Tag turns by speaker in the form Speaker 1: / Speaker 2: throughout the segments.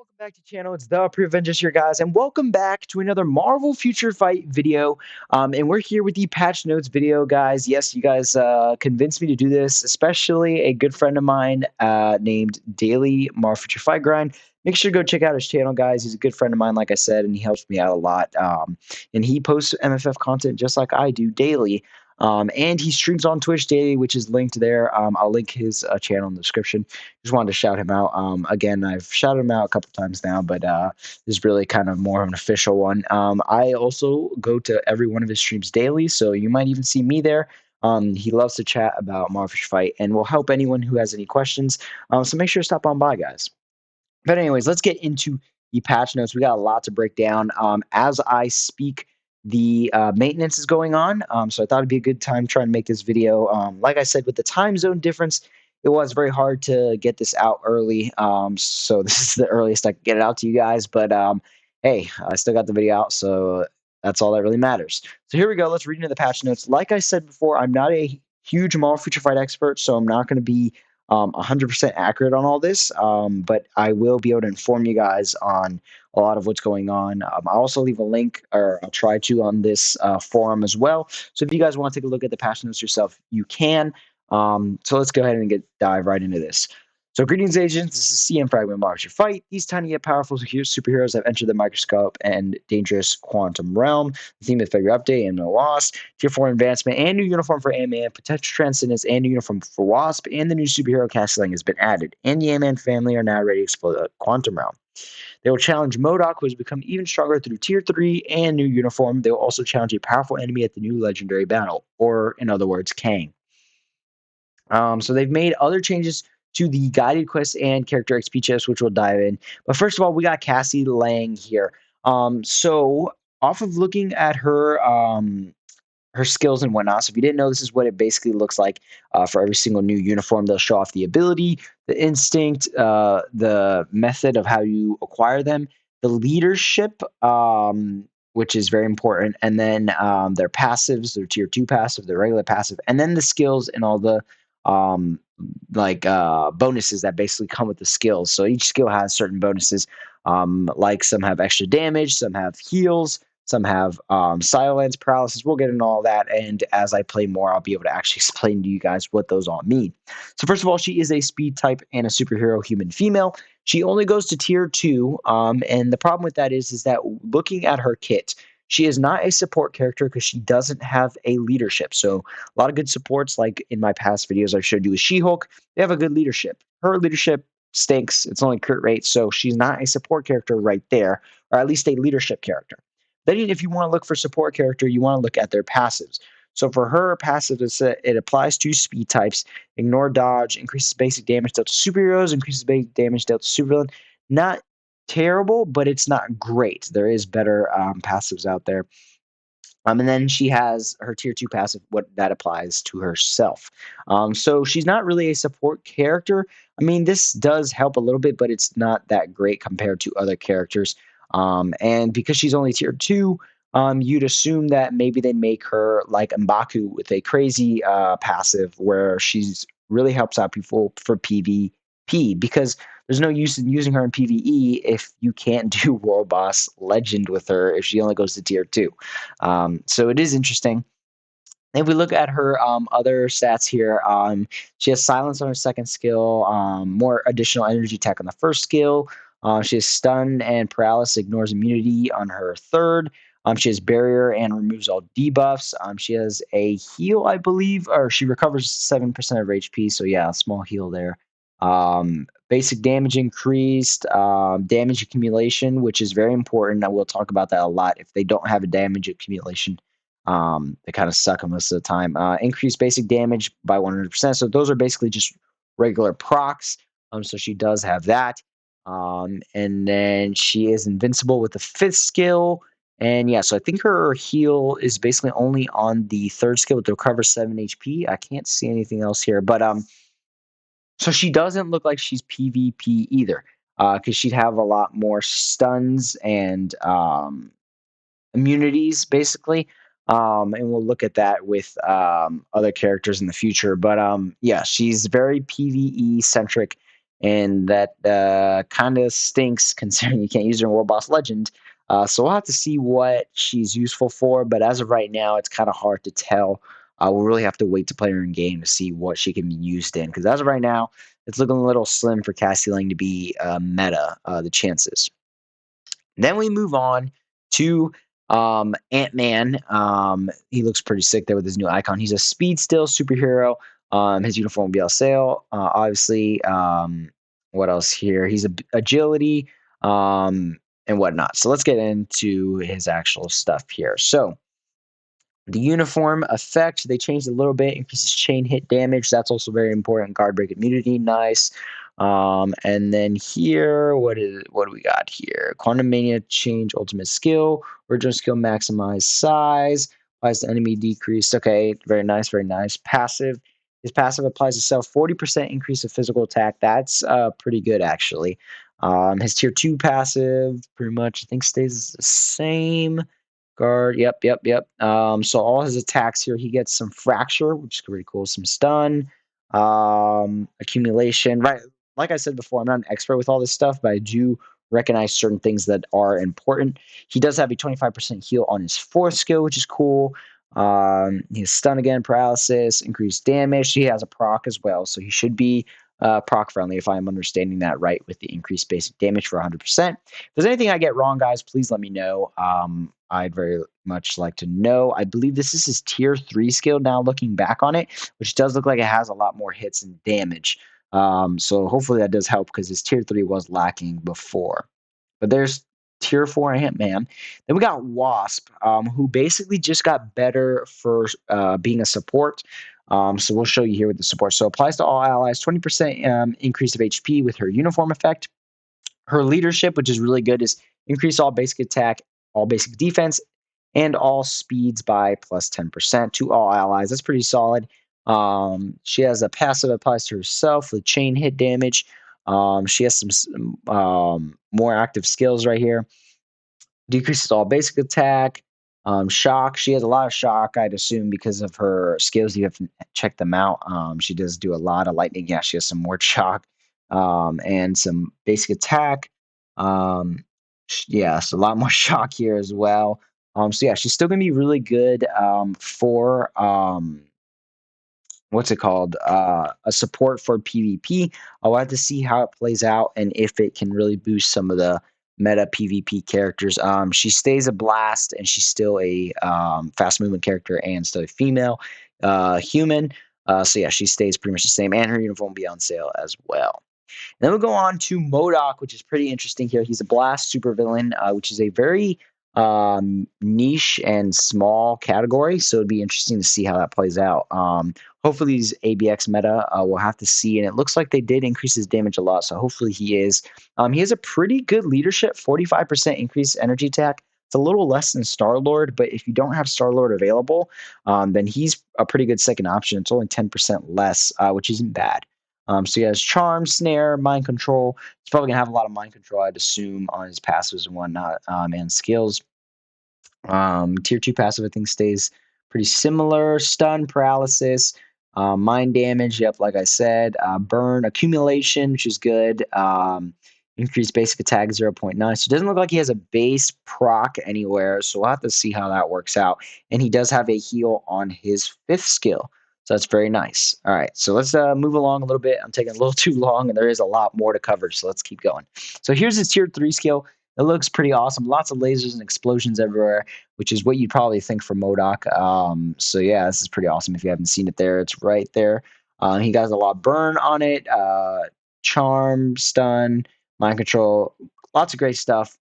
Speaker 1: welcome back to the channel. It's the Prevengers here, guys, and welcome back to another Marvel Future Fight video. And we're here with the patch notes video, guys. Yes, you guys convinced me to do this, especially a good friend of mine named Daily Marvel Future Fight Grind. Make sure to go check out his channel, guys. He's a good friend of mine, like I said, and he helps me out a lot. And he posts MFF content just like I do daily. And he streams on Twitch daily, which is linked there. I'll link his channel in the description. Just wanted to shout him out. Again, I've shouted him out a couple times now, but this is really kind of more of an official one. I also go to every one of his streams daily, so you might even see me there. He loves to chat about Marvel Fight and will help anyone who has any questions. So make sure to stop on by, guys. But anyways, let's get into the patch notes. We got a lot to break down. As I speak, the maintenance is going on, so I thought it'd be a good time trying to make this video. Like I said, with the time zone difference, it was very hard to get this out early. So this is the earliest I could get it out to you guys. But hey, I still got the video out, so that's all that really matters. So here we go. Let's read into the patch notes. Like I said before, I'm not a huge Marvel Future Fight expert, so I'm not going to be 100% accurate on all this, but I will be able to inform you guys on a lot of what's going on. I'll also leave a link, or I'll try to, on this forum as well. So if you guys want to take a look at the patch notes yourself, you can. So let's go ahead and dive right into this. So greetings, agents. This is CM Fragment March Your Fight. These tiny yet powerful superheroes have entered the microscope and dangerous quantum realm. The theme of the February update and no loss. Tier 4 advancement and new uniform for Ant-Man, potential transcendence and new uniform for Wasp, and the new superhero casting has been added. And the Ant-Man family are now ready to explore the quantum realm. They will challenge Modoc, who has become even stronger through Tier 3 and new uniform. They will also challenge a powerful enemy at the new legendary battle, or in other words, Kang. So they've made other changes to the guided quest and character XP chips, which we'll dive in. But first of all, we got Cassie Lang here. So off of looking at her skills and whatnot. So if you didn't know, this is what it basically looks like for every single new uniform. They'll show off the ability, the instinct, the method of how you acquire them, the leadership, which is very important, and then their passives, their tier 2 passive, their regular passive, and then the skills and all the um, bonuses that basically come with the skills. So each skill has certain bonuses. Like some have extra damage, some have heals, some have silence, paralysis. We'll get into all that. And as I play more, I'll be able to actually explain to you guys what those all mean. So first of all, she is a speed type and a superhero human female. She only goes to tier 2. And the problem with that is that looking at her kit, she is not a support character because she doesn't have a leadership. So a lot of good supports, like in my past videos I've showed you with She-Hulk, they have a good leadership. Her leadership stinks. It's only crit rate, so she's not a support character right there, or at least a leadership character. Then if you want to look for support character, you want to look at their passives. So for her passive, it applies to speed types, ignore dodge, increases basic damage dealt to superheroes, increases basic damage dealt to supervillain. Not terrible, but it's not great. There is better passives out there. And then she has her tier 2 passive, what that applies to herself. So she's not really a support character. I mean, this does help a little bit, but it's not that great compared to other characters. And because she's only tier 2, you'd assume that maybe they make her like M'Baku with a crazy passive where she's really helps out people for PvP, because there's no use in using her in PvE if you can't do World Boss Legend with her if she only goes to tier 2. So it is interesting. If we look at her other stats here, she has silence on her second skill, more additional energy tech on the first skill. She has stun and paralysis, ignores immunity on her third. She has barrier and removes all debuffs. She has a heal, I believe, or she recovers 7% of her HP. So yeah, a small heal there. Basic damage increased, damage accumulation, which is very important. I will talk about that a lot. If they don't have a damage accumulation, they kind of suck most of the time. Increased basic damage by 100%. So those are basically just regular procs. So she does have that. And then she is invincible with the 5th skill. And yeah, so I think her heal is basically only on the 3rd skill with the recover 7 HP. I can't see anything else here, but so she doesn't look like she's PvP either, because she'd have a lot more stuns and immunities, basically. And we'll look at that with other characters in the future. But yeah, she's very PvE centric. and that kind of stinks considering you can't use her in World Boss Legend. So we'll have to see what she's useful for, but as of right now, it's kind of hard to tell. We'll really have to wait to play her in game to see what she can be used in, because as of right now, it's looking a little slim for Cassie Lang to be meta, the chances. Then we move on to Ant-Man. He looks pretty sick there with his new icon. He's a speed still superhero. His uniform will be on sale. Obviously, what else here? He's agility and whatnot. So let's get into his actual stuff here. So the uniform effect, they changed a little bit, increases chain hit damage. That's also very important. Guard break immunity, nice. And then here, what do we got here? Quantum Mania change ultimate skill, original skill maximize size, applies to enemy decrease. Okay, very nice, very nice. Passive. His passive applies to self 40% increase of physical attack. That's pretty good actually. His tier 2 passive pretty much I think stays the same. Guard. Yep, yep, yep. So all his attacks here, he gets some fracture, which is pretty cool. Some stun, accumulation. Right. Like I said before, I'm not an expert with all this stuff, but I do recognize certain things that are important. He does have a 25% heal on his fourth skill, which is cool. He has stun again, paralysis, increased damage. He has a proc as well, so he should be proc friendly if I'm understanding that right with the increased basic damage for 100%. If there's anything I get wrong, guys, please let me know. I'd very much like to know. I believe this is his tier 3 skill now looking back on it, which does look like it has a lot more hits and damage. So hopefully that does help because his tier 3 was lacking before. But there's tier 4 Ant-Man. Then we got Wasp, who basically just got better for being a support. So we'll show you here with the support. So applies to all allies, 20% increase of HP with her uniform effect. Her leadership, which is really good, is increase all basic attack, all basic defense, and all speeds by plus 10% to all allies. That's pretty solid. She has a passive applies to herself with chain hit damage. She has some more active skills right here. Decreases all basic attack. Shock. She has a lot of shock, I'd assume, because of her skills. You have to check them out. She does do a lot of lightning. Yeah, she has some more shock and some basic attack. Yeah, so a lot more shock here as well. So yeah, she's still gonna be really good for what's it called? A support for PvP. I'll have to see how it plays out and if it can really boost some of the meta PvP characters. She stays a blast and she's still a fast movement character and still a female human. So yeah, she stays pretty much the same, and her uniform will be on sale as well. Then we'll go on to Modoc, which is pretty interesting here. He's a blast supervillain, which is a very niche and small category. So it'd be interesting to see how that plays out. Hopefully, he's ABX meta. We'll have to see. And it looks like they did increase his damage a lot. So hopefully he is. He has a pretty good leadership, 45% increased energy attack. It's a little less than Star-Lord, but if you don't have Star-Lord available, then he's a pretty good second option. It's only 10% less, which isn't bad. So he has charm, snare, mind control. He's probably gonna have a lot of mind control, I'd assume, on his passives and whatnot, and skills. Tier 2 passive, I think, stays pretty similar. Stun, paralysis, mind damage. Yep, like I said, burn, accumulation, which is good. Increased basic attack 0.9. So it doesn't look like he has a base proc anywhere. So we'll have to see how that works out. And he does have a heal on his fifth skill. So that's very nice. All right, so let's move along a little bit. I'm taking a little too long, and there is a lot more to cover. So let's keep going. So here's his tier 3 skill. It looks pretty awesome. Lots of lasers and explosions everywhere, which is what you'd probably think for Modoc. So yeah, this is pretty awesome. If you haven't seen it there, it's right there. He got a lot of burn on it, charm, stun, mind control, lots of great stuff.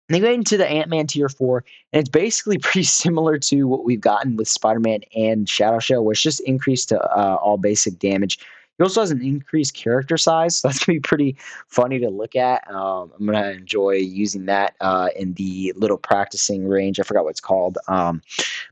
Speaker 1: And they go into the Ant-Man tier 4, and it's basically pretty similar to what we've gotten with Spider-Man and Shadow Show, where it's just increased to all basic damage. He also has an increased character size, so that's going to be pretty funny to look at. I'm going to enjoy using that in the little practicing range. I forgot what it's called. But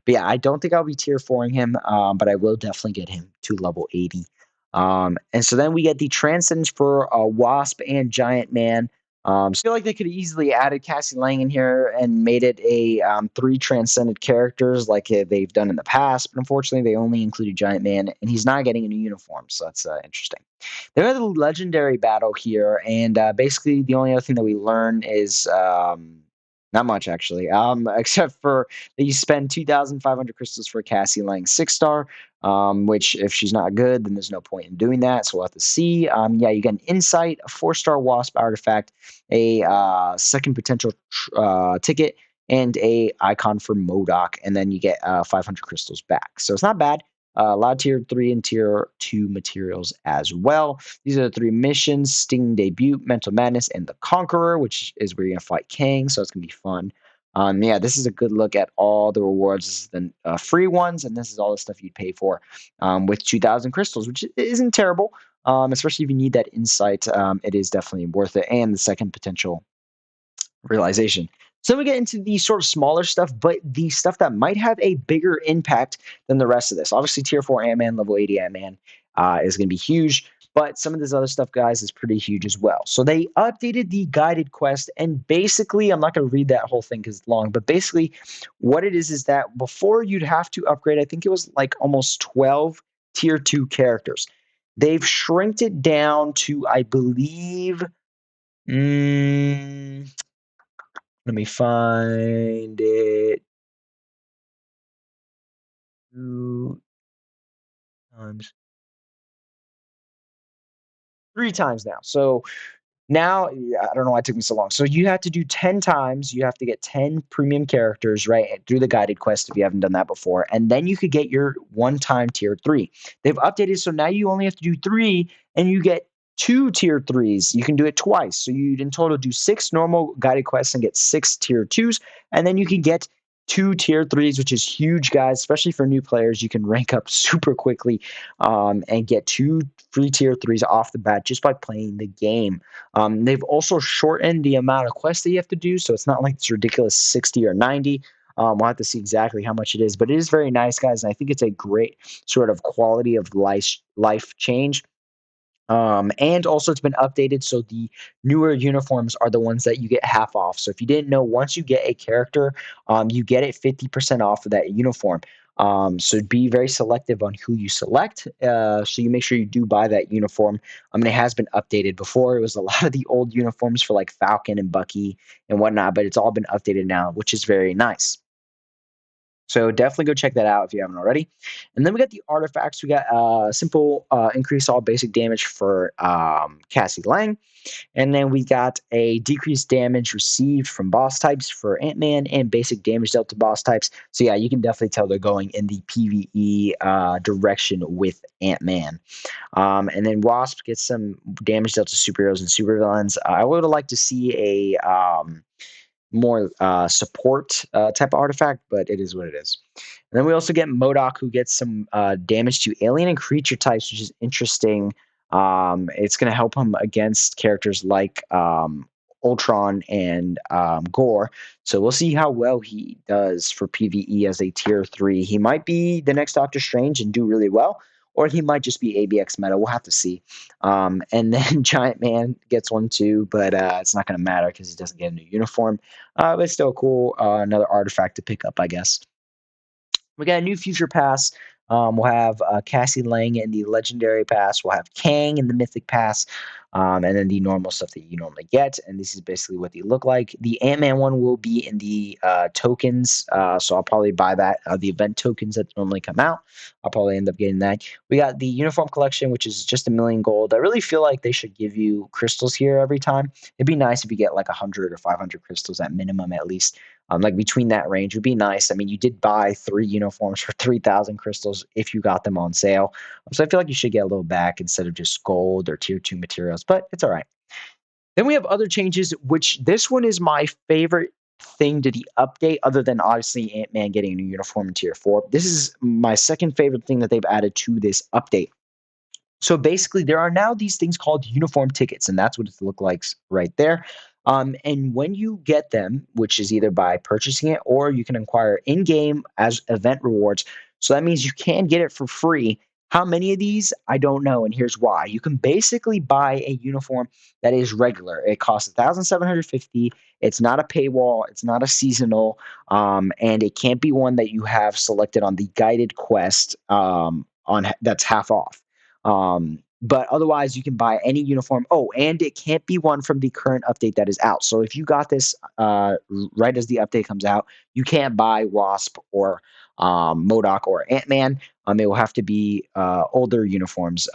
Speaker 1: yeah, I don't think I'll be tier 4ing him, but I will definitely get him to level 80. And so then we get the Transcendence for Wasp and Giant Man. So I feel like they could have easily added Cassie Lang in here and made it a three transcended characters like they've done in the past. But unfortunately, they only included Giant Man, and he's not getting a new uniform, so that's interesting. They had a legendary battle here, and basically the only other thing that we learn is not much actually, except for that you spend 2,500 crystals for Cassie Lang 6 star. Which if she's not good, then there's no point in doing that. So we'll have to see. Yeah, you get an insight, a 4 star Wasp artifact, a second potential ticket, and a icon for Modoc, and then you get 500 crystals back. So it's not bad. A lot of tier 3 and tier 2 materials as well. These are the 3 missions: Sting Debut, Mental Madness, and the Conqueror, which is where you're going to fight Kang, so it's going to be fun. Yeah, this is a good look at all the rewards. This is the free ones, and this is all the stuff you'd pay for with 2,000 crystals, which isn't terrible, especially if you need that insight. It is definitely worth it, and the second potential realization. So we get into the sort of smaller stuff, but the stuff that might have a bigger impact than the rest of this. Obviously, tier 4 Ant-Man, level 80 Ant-Man is going to be huge, but some of this other stuff, guys, is pretty huge as well. So they updated the guided quest, and basically, I'm not going to read that whole thing because it's long, but basically, what it is that before you'd have to upgrade, I think it was like almost 12 tier 2 characters. They've shrinked it down to, I believe, mm, let me find it. 2 times 3 times now. So now, yeah, I don't know why it took me so long. So you have to do 10 times. You have to get 10 premium characters, right, through the guided quest if you haven't done that before. And then you could get your one-time tier 3. They've updated, so now you only have to do 3, and you get 2 tier 3s. You can do it twice. So you'd in total do 6 normal guided quests and get 6 tier 2s. And then you can get 2 tier 3s, which is huge, guys, especially for new players. You can rank up super quickly and get 2 free tier 3s off the bat just by playing the game. They've also shortened the amount of quests that you have to do, so it's not like it's ridiculous 60 or 90. We'll have to see exactly how much it is, but it is very nice, guys, and I think it's a great sort of quality of life change. And also it's been updated so the newer uniforms are the ones that you get half off. So if you didn't know, once you get a character, you get it 50% off of that uniform. So be very selective on who you select. So you make sure you do buy that uniform. I mean, it has been updated before. It was a lot of the old uniforms for like Falcon and Bucky and whatnot, but it's all been updated now, which is very nice. So definitely go check that out if you haven't already. And then we got the artifacts. We got simple increase all basic damage for Cassie Lang. And then we got a decreased damage received from boss types for Ant-Man and basic damage dealt to boss types. So yeah, you can definitely tell they're going in the PvE direction with Ant-Man. And then Wasp gets some damage dealt to superheroes and supervillains. I would have liked to see a more support type of artifact, but it is what it is. And then we also get Modoc, who gets some damage to alien and creature types, which is interesting. It's going to help him against characters like Ultron and Gore. So we'll see how well he does for PvE as a tier 3. He might be the next Doctor Strange and do really well, or he might just be ABX meta. We'll have to see. And then Giant Man gets one too, but it's not going to matter because he doesn't get a new uniform. But it's still cool. Another artifact to pick up, I guess. We got a new future pass. We'll have Cassie Lang in the legendary pass. We'll have Kang in the mythic pass, and then the normal stuff that you normally get. And this is basically what they look like. The Ant-Man one will be in the tokens, so I'll probably buy that. The event tokens that normally come out, I'll probably end up getting that. We got the uniform collection, which is just 1,000,000 gold. I really feel like they should give you crystals here every time. It'd be nice if you get like 100 or 500 crystals at minimum, at least. Like between that range would be nice. I mean, you did buy 3 uniforms for 3,000 crystals if you got them on sale. So I feel like you should get a little back instead of just gold or tier 2 materials, but it's all right. Then we have other changes, which this one is my favorite thing to the update, other than obviously Ant-Man getting a new uniform in tier 4. This is my second favorite thing that they've added to this update. So basically, there are now these things called uniform tickets, and that's what it looks like right there. And when you get them, which is either by purchasing it or you can acquire in game as event rewards. So that means you can get it for free. How many of these? I don't know, and here's why. You can basically buy a uniform that is regular. It costs 1,750. It's not a paywall. It's not a seasonal, and it can't be one that you have selected on the guided quest on that's half off. But otherwise, you can buy any uniform. Oh, and it can't be one from the current update that is out. So if you got this right as the update comes out, you can't buy Wasp or Modoc or Ant-Man. It will have to be older uniforms,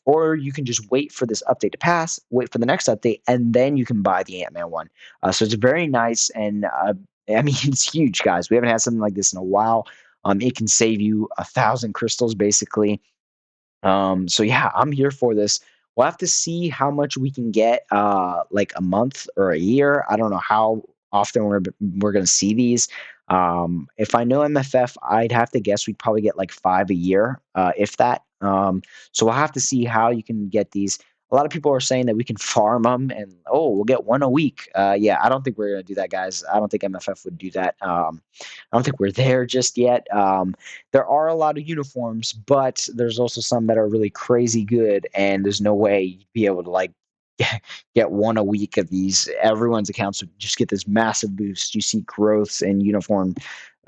Speaker 1: or you can just wait for this update to pass, wait for the next update, and then you can buy the Ant-Man one. So it's very nice, and I mean it's huge, guys. We haven't had something like this in a while. It can save you 1,000 crystals, basically. So yeah, I'm here for this. We'll have to see how much we can get, like a month or a year. I don't know how often we're gonna see these. If I know MFF, I'd have to guess we'd probably get like 5 a year, if that. So we'll have to see how you can get these. A lot of people are saying that we can farm them, and oh, we'll get one a week. Yeah, I don't think we're gonna do that, guys. I don't think MFF would do that. I don't think we're there just yet. There are a lot of uniforms, but there's also some that are really crazy good, and there's no way you'd be able to like get one a week of these. Everyone's accounts would just get this massive boost. You see growths in uniform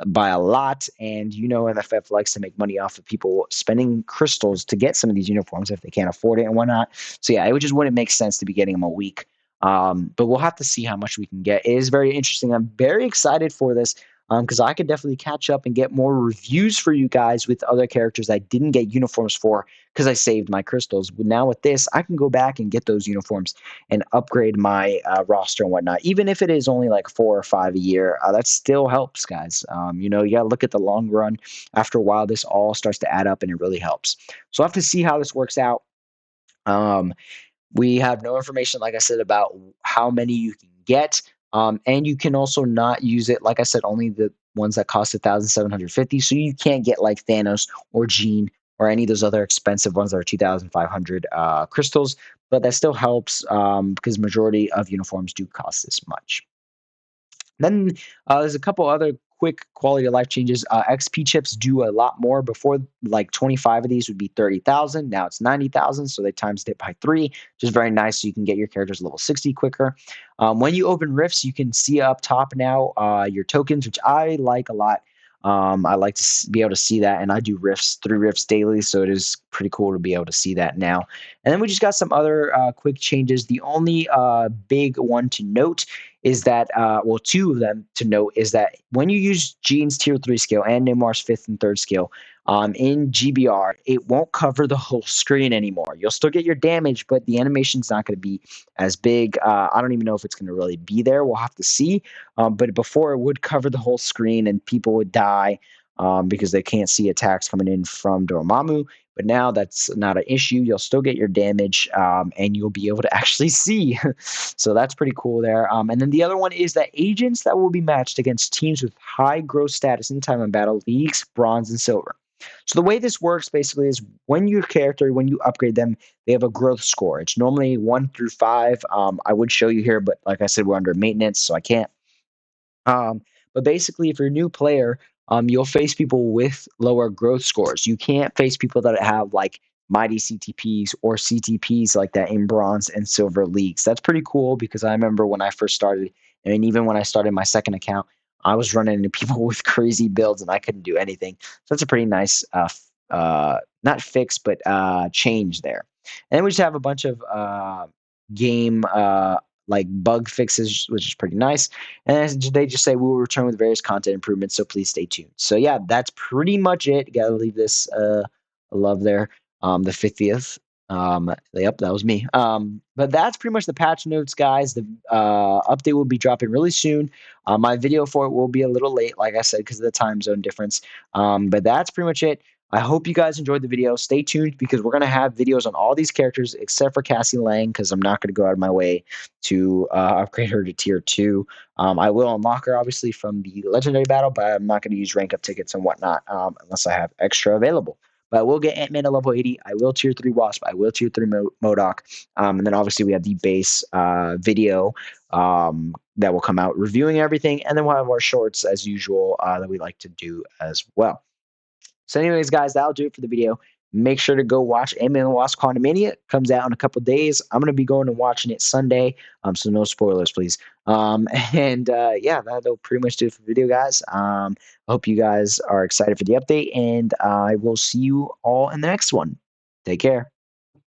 Speaker 1: by a lot, and MFF likes to make money off of people spending crystals to get some of these uniforms if they can't afford it and whatnot. So yeah, it just wouldn't make sense to be getting them a week. But we'll have to see how much we can get. It is very interesting. I'm very excited for this because I could definitely catch up and get more reviews for you guys with other characters I didn't get uniforms for because I saved my crystals. But now with this, I can go back and get those uniforms and upgrade my roster and whatnot. Even if it is only like 4 or 5 a year, that still helps, guys. You got to look at the long run. After a while, this all starts to add up and it really helps. So I'll have to see how this works out. Um, we have no information, like I said, about how many you can get. And you can also not use it, like I said, only the ones that cost 1,750. So you can't get like Thanos or Gene or any of those other expensive ones that are 2,500 crystals. But that still helps because majority of uniforms do cost this much. Then there's a couple other quick quality of life changes. XP chips do a lot more. Before, like 25 of these would be 30,000. Now it's 90,000. So they times it by 3, which is very nice. So you can get your characters level 60 quicker. When you open rifts, you can see up top now your tokens, which I like a lot. I like to be able to see that, and I do rifts, 3 rifts daily, so it is pretty cool to be able to see that now. And then we just got some other quick changes. The only big one to note is that, well, 2 of them to note is that when you use Gene's tier 3 skill and Neymar's 5th and 3rd skill in GBR, it won't cover the whole screen anymore. You'll still get your damage, but the animation's not going to be as big. I don't even know if it's going to really be there. We'll have to see. But before, it would cover the whole screen and people would die because they can't see attacks coming in from Dormammu. But now that's not an issue. You'll still get your damage, and you'll be able to actually see. So that's pretty cool there. And then the other one is that agents that will be matched against teams with high growth status in time in battle leagues, bronze and silver. So the way this works basically is when when you upgrade them, they have a growth score. It's normally 1 through 5. I would show you here, but like I said, we're under maintenance, so I can't. But basically, if you're a new player, you'll face people with lower growth scores. You can't face people that have like mighty CTPs or CTPs like that in bronze and silver leagues. That's pretty cool because I remember when I first started, and even when I started my second account, I was running into people with crazy builds and I couldn't do anything. So that's a pretty nice, not fix, but change there. And then we just have a bunch of game like bug fixes, which is pretty nice. And they just say we will return with various content improvements, so please stay tuned. So yeah, that's pretty much it. Gotta leave this a love there. The 50th. Yep, that was me. But that's pretty much the patch notes, guys. The update will be dropping really soon. My video for it will be a little late, like I said, because of the time zone difference. But that's pretty much it. I hope you guys enjoyed the video. Stay tuned because we're going to have videos on all these characters except for Cassie Lang because I'm not going to go out of my way to upgrade her to tier 2. I will unlock her, obviously, from the legendary battle, but I'm not going to use rank up tickets and whatnot unless I have extra available. But I will get Ant-Man to level 80. I will tier 3 Wasp. I will tier 3 Modoc. And then obviously we have the base video that will come out reviewing everything. And then we'll have our shorts as usual that we like to do as well. So anyways, guys, that'll do it for the video. make sure to go watch Ant-Man and the Wasp: Quantumania. Comes out in a couple days. I'm gonna be going and watching it Sunday. So no spoilers, please. And yeah, that'll pretty much do it for the video, guys. I hope you guys are excited for the update, and I will see you all in the next one. Take care.